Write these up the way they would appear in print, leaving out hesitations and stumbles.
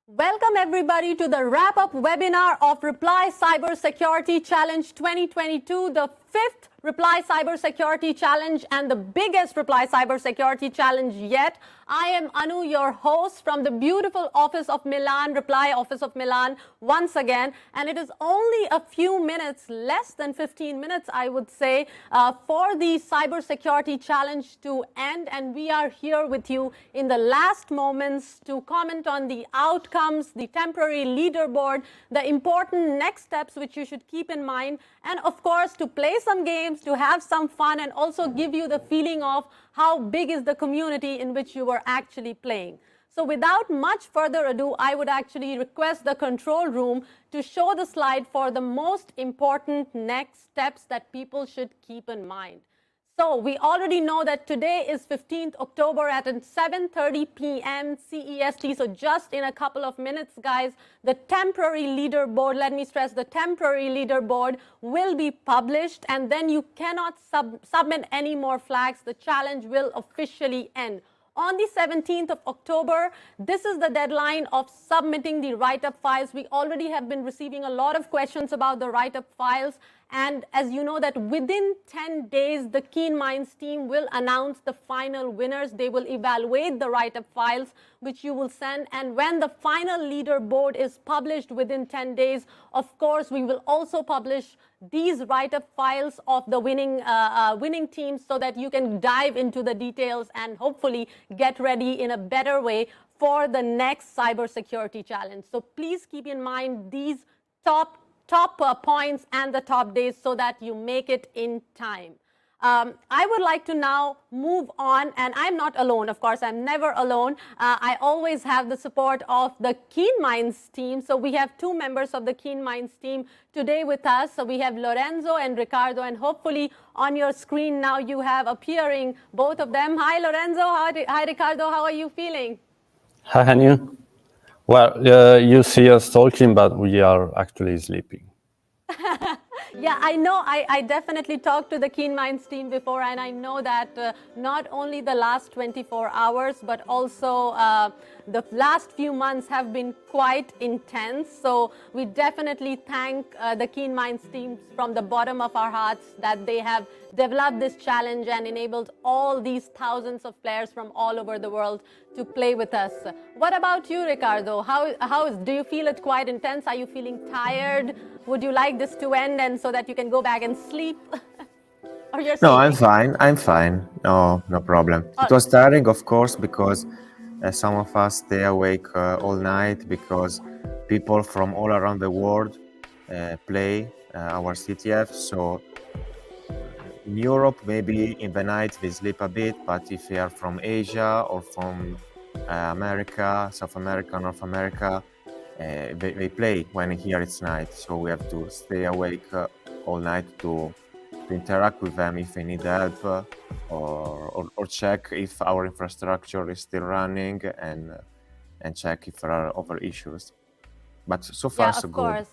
Welcome everybody to the wrap-up webinar of Reply Cybersecurity Challenge 2022, the fifth Reply Cybersecurity Challenge and the biggest Reply Cybersecurity Challenge yet. I am Anu, your host from the beautiful office of Milan, Reply office of Milan once again. And it is only a few minutes, less than 15 minutes, I would say, for the Cybersecurity Challenge to end. And we are here with you in the last moments to comment on the outcomes, the temporary leaderboard, the important next steps which you should keep in mind, and of course to play some games, to have some fun, and also give you the feeling of how big is the community in which you are actually playing. So without much further ado, I would actually request the control room to show the slide for the most important next steps that people should keep in mind. So we already know that today is 15th October at 7:30 p.m. CEST. So just in a couple of minutes, guys, the temporary leaderboard, let me stress, the temporary leaderboard will be published, and then you cannot submit any more flags. The challenge will officially end. On the 17th of October, this is the deadline of submitting the write-up files. We already have been receiving a lot of questions about the write-up files. And as you know that within 10 days, the Keen Minds team will announce the final winners. They will evaluate the write-up files, which you will send. And when the final leaderboard is published within 10 days, of course, we will also publish these write-up files of the winning teams so that you can dive into the details and hopefully get ready in a better way for the next cybersecurity challenge. So please keep in mind these top points and the top days so that you make it in time. I would like to now move on, and I'm not alone, of course, I'm never alone. I always have the support of the Keen Minds team. So we have two members of the Keen Minds team today with us. So we have Lorenzo and Ricardo, and hopefully on your screen now you have appearing both of them. Hi, Lorenzo. Hi, Ricardo. How are you feeling? Hi, Hanu. Well, you see us talking, but we are actually sleeping. Yeah, I know. I definitely talked to the Keen Minds team before, and I know that not only the last 24 hours, but also the last few months have been quite intense. So we definitely thank the Keen Minds team from the bottom of our hearts that they have developed this challenge and enabled all these thousands of players from all over the world to play with us. What about you, Ricardo? Do you feel it quite intense? Are you feeling tired? Would you like this to end and so that you can go back and sleep? Or you're No, I'm fine. No problem. It was tiring, of course, because some of us stay awake all night because people from all around the world play our CTF. So in Europe, maybe in the night they sleep a bit, but if they are from Asia or from America, South America, North America, they play when here it's night. So we have to stay awake all night to interact with them if they need help or check if our infrastructure is still running and check if there are other issues. But so far, so good.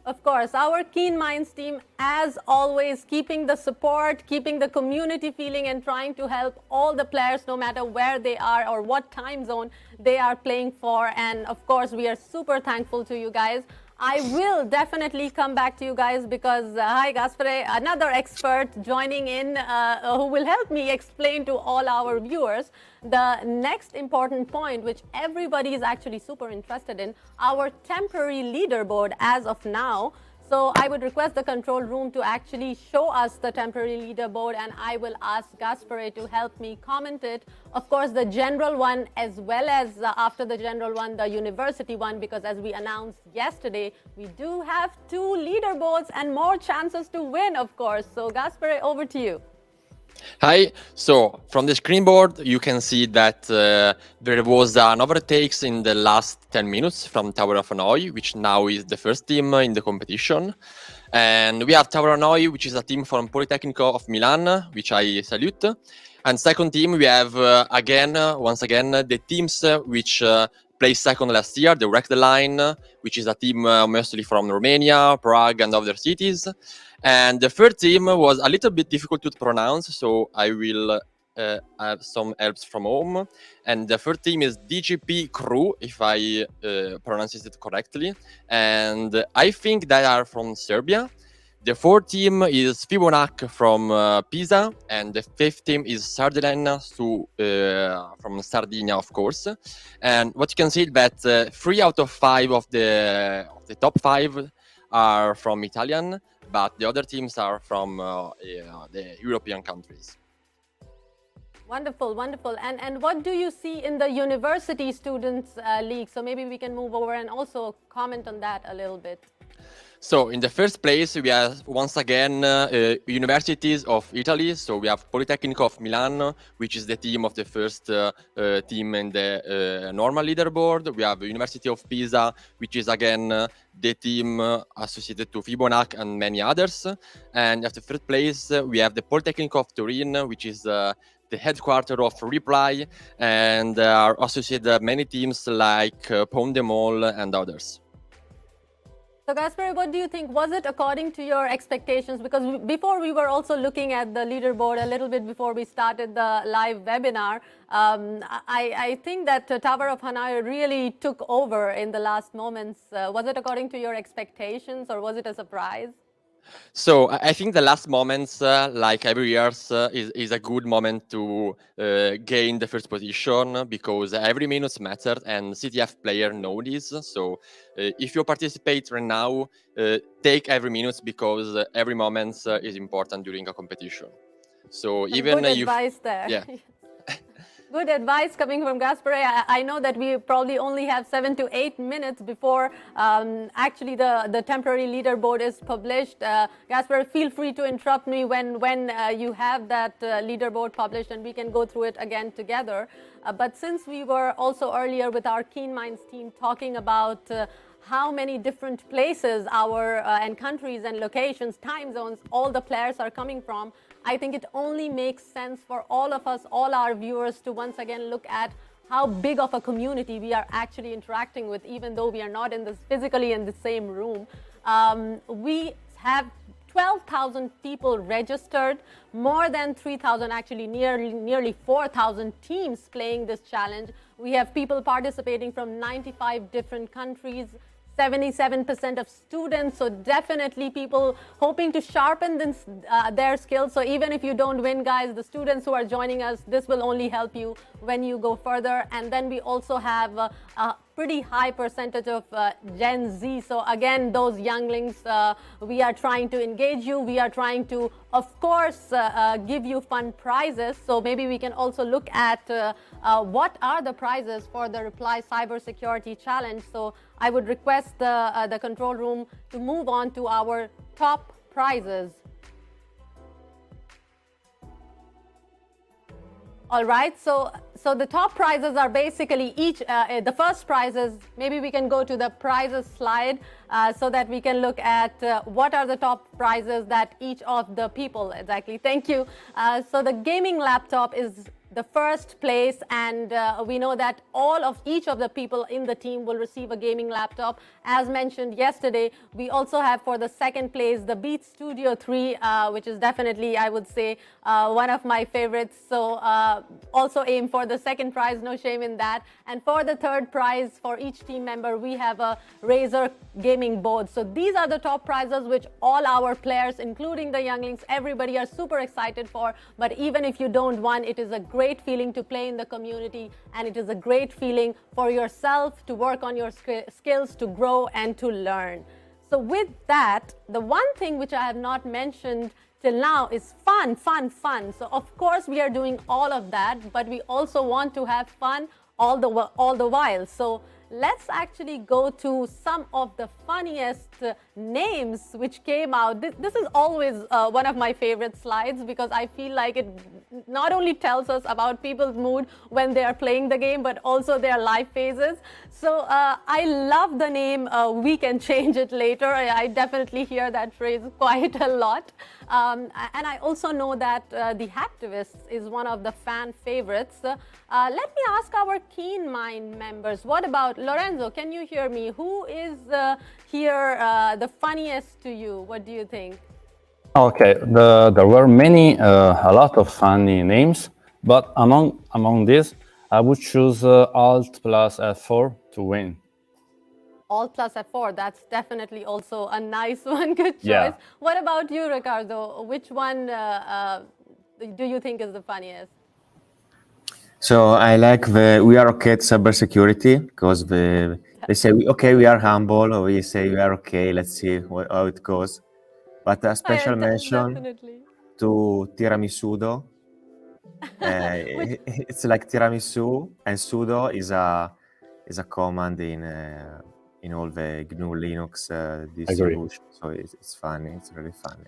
Of course, our Keen Minds team, as always, keeping the support, keeping the community feeling and trying to help all the players, no matter where they are or what time zone they are playing for. And of course, we are super thankful to you guys. I will definitely come back to you guys because, hi Gaspare, another expert joining in who will help me explain to all our viewers the next important point, which everybody is actually super interested in, our temporary leaderboard as of now. So I would request the control room to actually show us the temporary leaderboard, and I will ask Gaspare to help me comment it. Of course, the general one as well as after the general one, the university one, because as we announced yesterday, we do have 2 leaderboards and more chances to win, of course. So Gaspare, over to you. Hi, so from the screen board, you can see that there was an overtakes in the last 10 minutes from Tower of Hanoi, which now is the first team in the competition. And we have Tower of Hanoi, which is a team from Politecnico of Milan, which I salute. And second team, we have once again, the teams which placed second last year, the Wreck the Line, which is a team mostly from Romania, Prague, and other cities. And the third team was a little bit difficult to pronounce, so I will have some helps from home. And the third team is DGP Crew, if I pronounce it correctly. And I think they are from Serbia. The fourth team is Fibonac from Pisa, and the fifth team is Sardegna from Sardinia, of course. And what you can see is that 3 out of 5 of the top 5 are from Italian, but the other teams are from the European countries. Wonderful, wonderful. And what do you see in the University Students League? So maybe we can move over and also comment on that a little bit. So in the first place, we have once again universities of Italy. So we have Politecnico of Milan, which is the team of the first team in the normal leaderboard. We have University of Pisa, which is again the team associated to Fibonac and many others. And at the third place, we have the Politecnico of Turin, which is the headquarters of Reply, and are associated many teams like Pont de Mol and others. So Gaspare, what do you think? Was it according to your expectations? Because before we were also looking at the leaderboard a little bit before we started the live webinar. I think that Tower of Hanoi really took over in the last moments. Was it according to your expectations or was it a surprise? So I think the last moments, like every year, is a good moment to gain the first position because every minute matters and CTF player know this. So if you participate right now, take every minute because every moment is important during a competition. So even good advice there. Yeah. Good advice coming from Gaspare. I know that we probably only have 7 to 8 minutes before actually the temporary leaderboard is published. Gaspare, feel free to interrupt me when you have that leaderboard published and we can go through it again together. But since we were also earlier with our Keen Minds team talking about how many different places and countries and locations, time zones, all the players are coming from, I think it only makes sense for all of us, all our viewers, to once again look at how big of a community we are actually interacting with, even though we are not physically in the same room. We have 12,000 people registered, more than 3,000, actually nearly 4,000 teams playing this challenge. We have people participating from 95 different countries, 77% of students, so definitely people hoping to sharpen their skills. So even if you don't win, guys, the students who are joining us, this will only help you when you go further. And then we also have pretty high percentage of Gen Z. So again, those younglings, we are trying to engage you. We are trying to, of course, give you fun prizes. So maybe we can also look at what are the prizes for the Reply Cybersecurity Challenge. So I would request the control room to move on to our top prizes. All right, so the top prizes are basically each, the first prizes, maybe we can go to the prizes slide so that we can look at what are the top prizes that each of the people, exactly, thank you. So the gaming laptop is the first place, and we know that each of the people in the team will receive a gaming laptop. As mentioned yesterday, we also have for the second place the Beat Studio 3, which is definitely, I would say, one of my favorites. So also aim for the second prize, no shame in that. And for the third prize, for each team member, we have a Razer gaming board. So these are the top prizes which all our players, including the younglings, everybody are super excited for. But even if you don't win, it is a great feeling to play in the community, and it is a great feeling for yourself to work on your skills, to grow and to learn. So with that, the one thing which I have not mentioned till now is fun. So of course we are doing all of that, but we also want to have fun all the while. So let's actually go to some of the funniest names which came out. This is always one of my favorite slides, because I feel like it not only tells us about people's mood when they are playing the game, but also their life phases. So I love the name "We Can Change It Later." I definitely hear that phrase quite a lot. And I also know that the Hacktivists is one of the fan favorites. Let me ask our Keen Mind members, what about Lorenzo? Can you hear me? Who is here the funniest to you? What do you think? Okay, there were a lot of funny names, but among these, I would choose Alt plus F4 to win. Alt plus F4, that's definitely also a nice one. Good choice. Yeah. What about you, Ricardo? Which one do you think is the funniest? So I like we are okay at cybersecurity, because they say, okay, we are humble, or we say we are okay, let's see how it goes. But a special mention definitely to Tiramisudo. It's like tiramisu, and sudo is a command in all the GNU Linux distribution. So it's funny. It's really funny.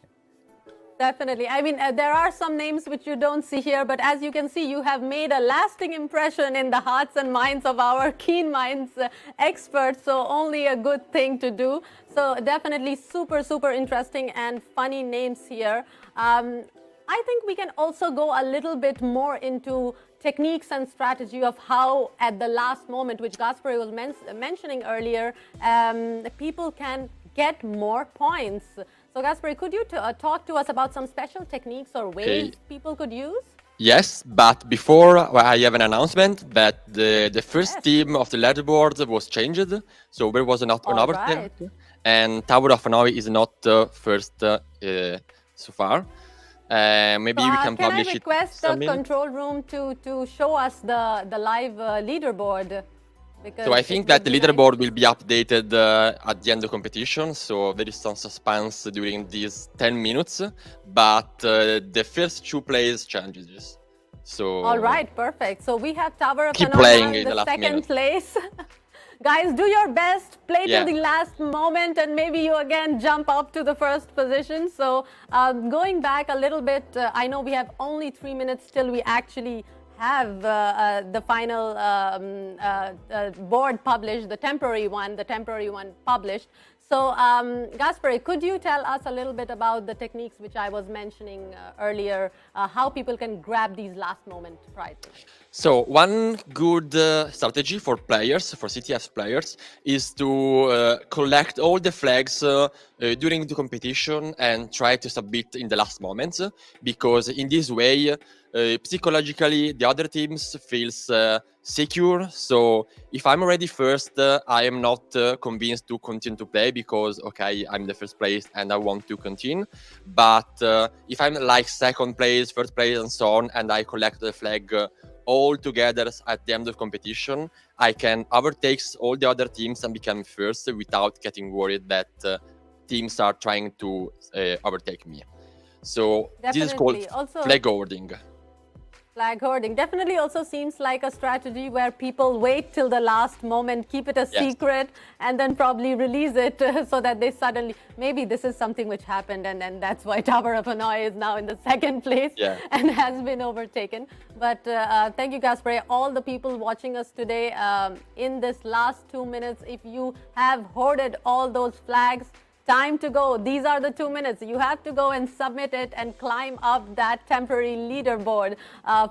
Definitely. I mean, there are some names which you don't see here, but as you can see, you have made a lasting impression in the hearts and minds of our Keen Minds experts. So only a good thing to do. So definitely super interesting and funny names here. I think we can also go a little bit more into techniques and strategy of how at the last moment, which Gaspari was mentioning earlier, people can get more points. So Gaspari, could you talk to us about some special techniques or ways people could use? Yes, but before I have an announcement that the first team of the leaderboard was changed. So there was another team, and Tower of Hanoi is not first so far. Maybe we can publish it. Can I request the control room to show us the live leaderboard? So I think that the leaderboard will be updated at the end of the competition. So there is some suspense during these 10 minutes, but the first two plays changes. So all right, perfect. So we have Tower of Hanoi in the second place. Guys, do your best, play to the last moment, and maybe you again jump up to the first position. So going back a little bit, I know we have only 3 minutes till we actually have the final board published, the temporary one published. So Gaspari, could you tell us a little bit about the techniques which I was mentioning earlier, how people can grab these last moment prizes? So one good strategy for players, for CTF players, is to collect all the flags during the competition and try to submit in the last moments, because in this way, psychologically, the other teams feels secure. So if I'm already first, I am not convinced to continue to play because, okay, I'm the first place and I want to continue. But if I'm like second place, third place, and so on, and I collect the flag all together at the end of the competition, I can overtake all the other teams and become first without getting worried that teams are trying to overtake me. So this is called flag hoarding. Flag hoarding definitely also seems like a strategy where people wait till the last moment, keep it a secret, and then probably release it so that they suddenly, maybe this is something which happened, and that's why Tower of Hanoi is now in the second place and has been overtaken. But thank you, Gaspare. All the people watching us today, in this last 2 minutes, if you have hoarded all those flags, time to go. These are the 2 minutes. You have to go and submit it and climb up that temporary leaderboard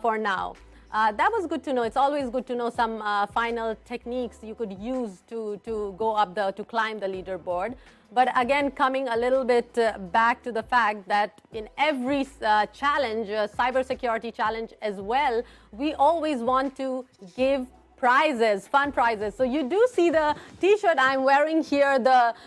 for now. That was good to know. It's always good to know some final techniques you could use to go up to climb the leaderboard. But again, coming a little bit back to the fact that in every challenge, cybersecurity challenge as well, we always want to give prizes, fun prizes. So you do see the t-shirt I'm wearing here,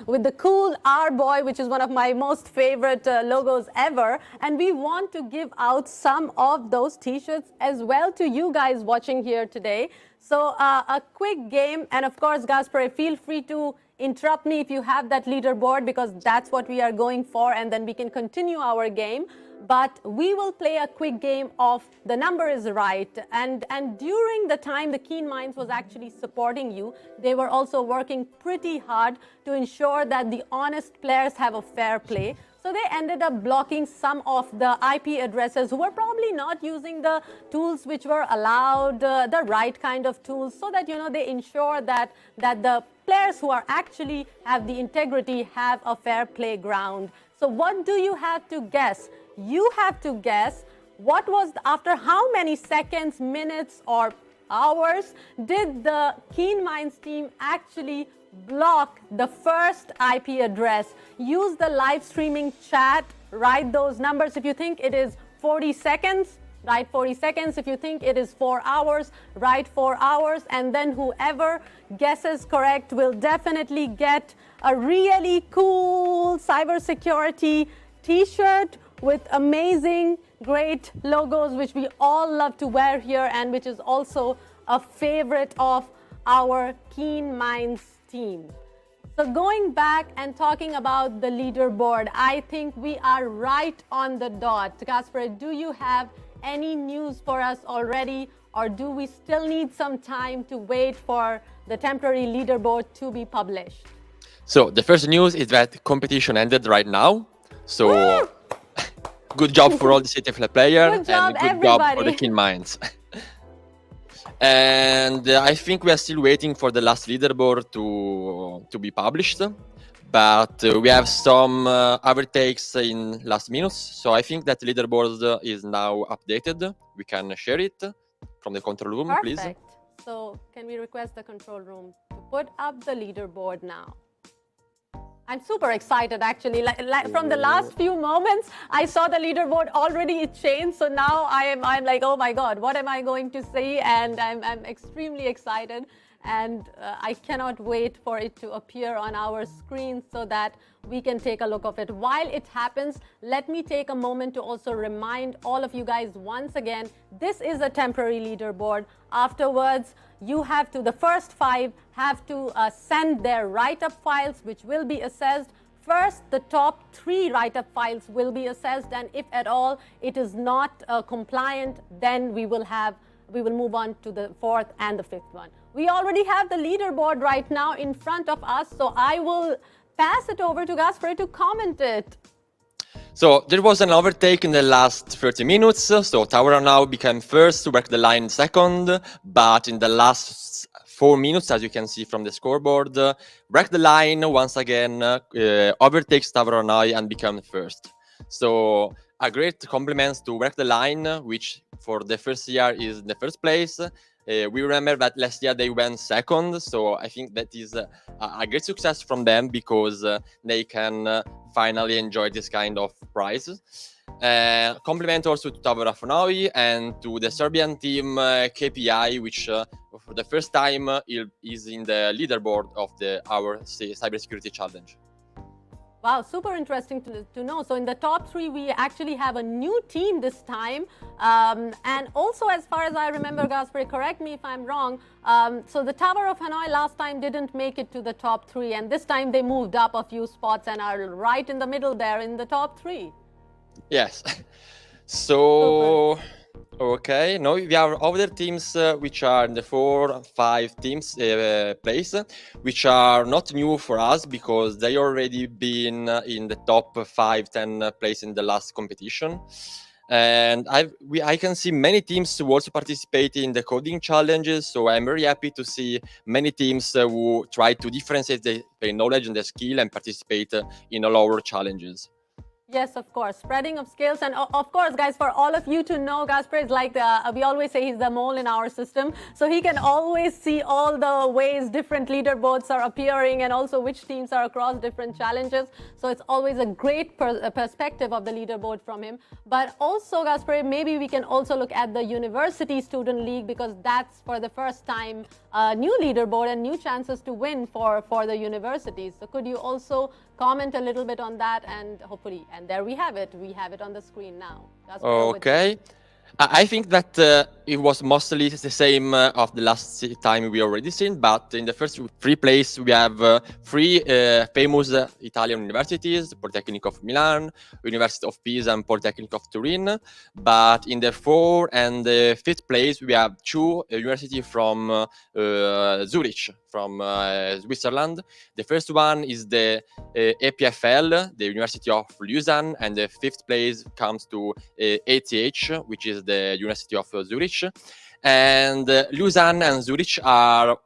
with the cool R boy, which is one of my most favorite logos ever. And we want to give out some of those t-shirts as well to you guys watching here today. So a quick game, and of course, Gaspare, feel free to interrupt me if you have that leaderboard, because that's what we are going for, and then we can continue our game. But we will play a quick game of the number is right. And during the time the Keen Minds was actually supporting you, they were also working pretty hard to ensure that the honest players have a fair play. So they ended up blocking some of the IP addresses who were probably not using the tools which were allowed, the right kind of tools, so that, you know, they ensure that the players who are actually have the integrity have a fair playground. So what do you have to guess? You have to guess what was, after how many seconds, minutes, or hours did the Keen Minds team actually block the first IP address? Use the live streaming chat, write those numbers. If you think it is 40 seconds, write 40 seconds. If you think it is 4 hours, write 4 hours. And then whoever guesses correct will definitely get a really cool cybersecurity t-shirt with amazing, great logos, which we all love to wear here, and which is also a favorite of our Keen Minds team. So going back and talking about the leaderboard, I think we are right on the dot. Gaspare, do you have any news for us already, or do we still need some time to wait for the temporary leaderboard to be published? So the first news is that competition ended right now. So good job for all the CTF players, good job, and good everybody. job for the Keen Minds. And I think we are still waiting for the last leaderboard to be published, but we have some overtakes in last minutes. So I think that leaderboard is now updated. We can share it from the control room, please. Perfect. So can we request the control room to put up the leaderboard now? I'm super excited, actually. Like from the last few moments, I saw the leaderboard already it changed. So now I'm like, oh my God, what am I going to see? And I'm extremely excited. And I cannot wait for it to appear on our screen so that we can take a look of it. While it happens, let me take a moment to also remind all of you guys once again, this is a temporary leaderboard. Afterwards, you have to, the first 5 have to send their write-up files, which will be assessed. First, the top 3 write-up files will be assessed, and if at all it is not compliant, then we will move on to the 4th and the 5th one. We already have the leaderboard right now in front of us, so I will pass it over to Gaspare to comment it. So there was an overtake in the last 30 minutes. So Tower now became first, Work the Line second, but in the last 4 minutes, as you can see from the scoreboard, Work the Line once again overtakes Tower and become first. So a great compliment to Work the Line, which for the first year is in the first place. We remember that last year they went second, so I think that is a great success from them, because they can finally enjoy this kind of prize. Compliment also to Tower of Hanoi and to the Serbian team KPI, which for the first time is in the leaderboard of our cybersecurity challenge. Wow, super interesting to know. So in the top 3, we actually have a new team this time. And also, as far as I remember, Gaspare, correct me if I'm wrong, so the Tower of Hanoi last time didn't make it to the top 3. And this time they moved up a few spots and are right in the middle there in the top 3. Yes. So, okay. Now we have other teams which are in the 4, 5 teams place, which are not new for us because they already been in the top 5, 10 place in the last competition. And I can see many teams who also participate in the coding challenges. So I'm very happy to see many teams who try to differentiate their knowledge and their skill and participate in all our challenges. Yes, of course. Spreading of skills. And of course, guys, for all of you to know, Gaspar is like, we always say he's the mole in our system. So he can always see all the ways different leaderboards are appearing and also which teams are across different challenges. So it's always a great perspective of the leaderboard from him. But also, Gaspar, maybe we can also look at the University Student League because that's for the first time a new leaderboard and new chances to win for the universities. So could you also comment a little bit on that and hopefully, and there we have it on the screen now. Okay. I think that it was mostly the same of the last time we already seen, but in the first 3 places we have 3 famous Italian universities, Polytechnic of Milan, University of Pisa and Polytechnic of Turin. But in the 4th and the 5th place we have 2 universities from Zurich, from Switzerland. The first one is the EPFL, the University of Lausanne, and the 5th place comes to ETH, which is the University of Zurich. And Lausanne and Zurich are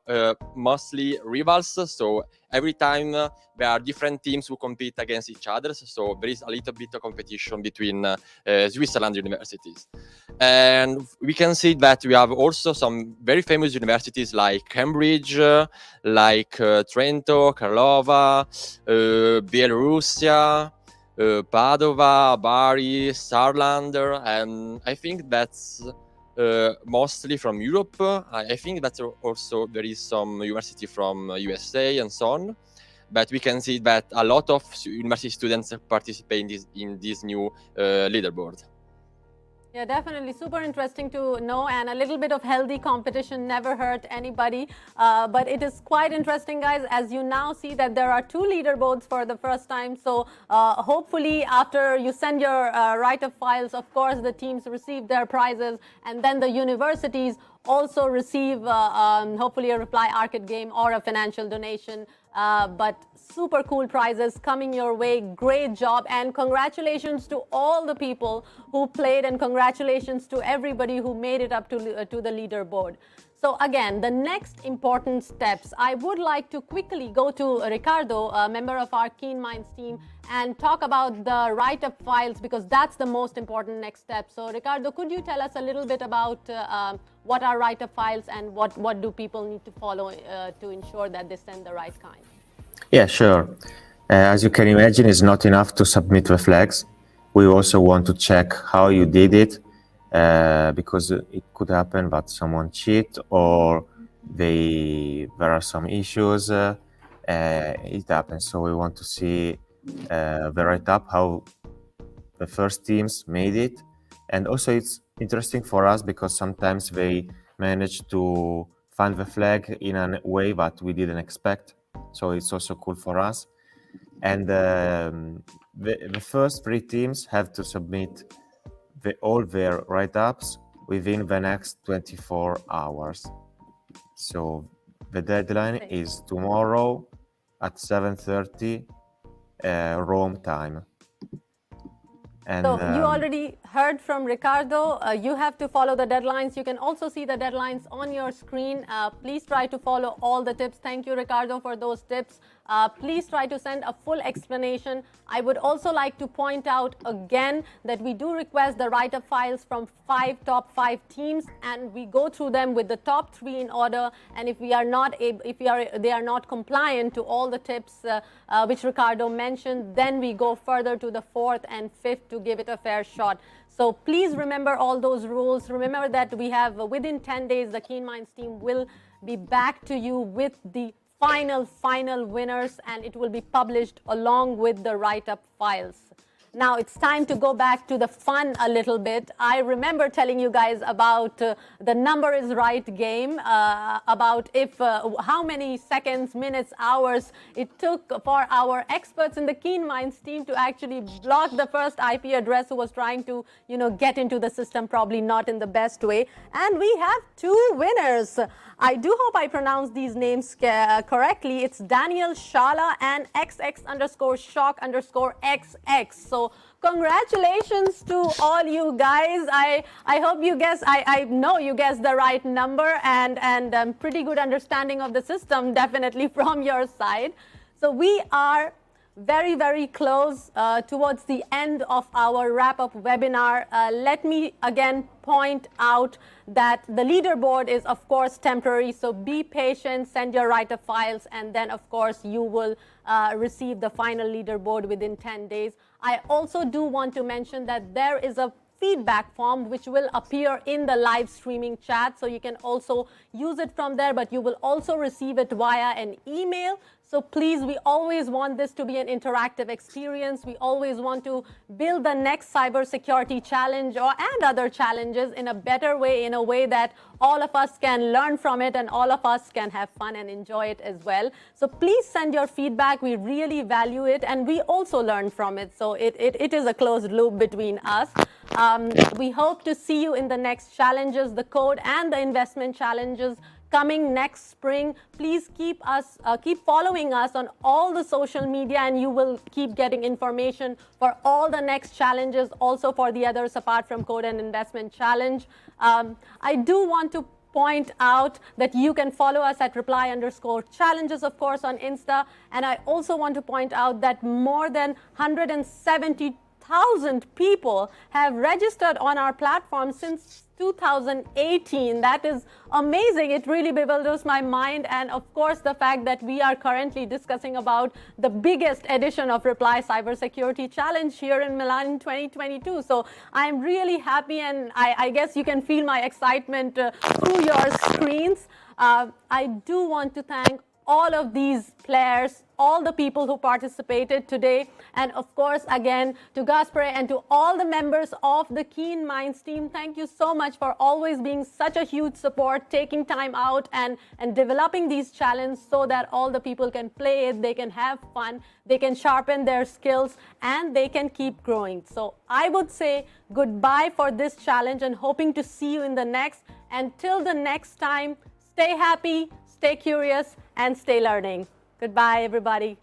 mostly rivals, so every time there are different teams who compete against each other, so there is a little bit of competition between Switzerland universities. And we can see that we have also some very famous universities like Cambridge, like Trento, Karlova, Belarusia, Padova, Bari, Saarland, and I think that's mostly from Europe. I think that also there is some university from USA and so on. But we can see that a lot of university students participate in this new leaderboard. Yeah, definitely. Super interesting to know, and a little bit of healthy competition never hurt anybody. But it is quite interesting, guys, as you now see that there are 2 leaderboards for the first time. So hopefully after you send your write-up files, of course, the teams receive their prizes, and then the universities also receive hopefully a Reply Arcade game or a financial donation. But super cool prizes coming your way. Great job, and congratulations to all the people who played, and congratulations to everybody who made it up to the leaderboard. So again, the next important steps, I would like to quickly go to Ricardo, a member of our Keen Minds team, and talk about the write-up files because that's the most important next step. So Ricardo, could you tell us a little bit about what are write-up files and what do people need to follow to ensure that they send the right kind? Yeah, sure. As you can imagine, it's not enough to submit the flags. We also want to check how you did it, because it could happen that someone cheat or there are some issues. It happens. So we want to see the write-up, how the first teams made it. And also it's interesting for us because sometimes they manage to find the flag in a way that we didn't expect. So it's also cool for us. And the first 3 teams have to submit all their write-ups within the next 24 hours. So the deadline is tomorrow at 7:30 Rome time. And, so you already heard from Ricardo. You have to follow the deadlines. You can also see the deadlines on your screen. Please try to follow all the tips. Thank you, Ricardo, for those tips. Please try to send a full explanation. I would also like to point out again that we do request the write-up files from top 5 teams, and we go through them with the top 3 in order. And if we are not they are not compliant to all the tips which Ricardo mentioned, then we go further to the 4th and 5th to give it a fair shot. So please remember all those rules. Remember that we have within 10 days, the Keen Minds team will be back to you with the final winners, and it will be published along with the write-up files. Now it's time to go back to the fun a little bit. I remember telling you guys about the number is right game, about how many seconds, minutes, hours it took for our experts in the Keen Minds team to actually block the first IP address who was trying to, get into the system, probably not in the best way. And we have 2 winners. I do hope I pronounced these names correctly. It's Daniel Shala and XX_shock_XX. So congratulations to all you guys. I hope you guess, I know you guessed the right number, and pretty good understanding of the system definitely from your side. So we are very, very close towards the end of our wrap-up webinar. Let me again point out that the leaderboard is of course temporary, so be patient, send your write-up files, and then of course you will receive the final leaderboard within 10 days. I also do want to mention that there is a feedback form which will appear in the live streaming chat, so you can also use it from there, but you will also receive it via an email. So please, we always want this to be an interactive experience. We always want to build the next cybersecurity challenge and other challenges in a better way, in a way that all of us can learn from it and all of us can have fun and enjoy it as well. So please send your feedback. We really value it, and we also learn from it. So it is a closed loop between us. We hope to see you in the next challenges, the code and the investment challenges coming next spring. Please keep following us on all the social media, and you will keep getting information for all the next challenges, also for the others apart from code and investment challenge. I do want to point out that you can follow us at reply_challenges, of course, on Insta. And I also want to point out that more than 170,000 people have registered on our platform since 2018. That is amazing. It really bewilders my mind. And of course, the fact that we are currently discussing about the biggest edition of Reply Cybersecurity Challenge here in Milan in 2022. So I'm really happy, and I guess you can feel my excitement through your screens. I do want to thank all of these players, all the people who participated today, and of course again to Gaspare and to all the members of the Keen Minds team. Thank you so much for always being such a huge support, taking time out and developing these challenges so that all the people can play it, they can have fun, they can sharpen their skills, and they can keep growing. So I would say goodbye for this challenge and hoping to see you in the next. Until the next time, stay happy, stay curious, and stay learning. Goodbye, everybody.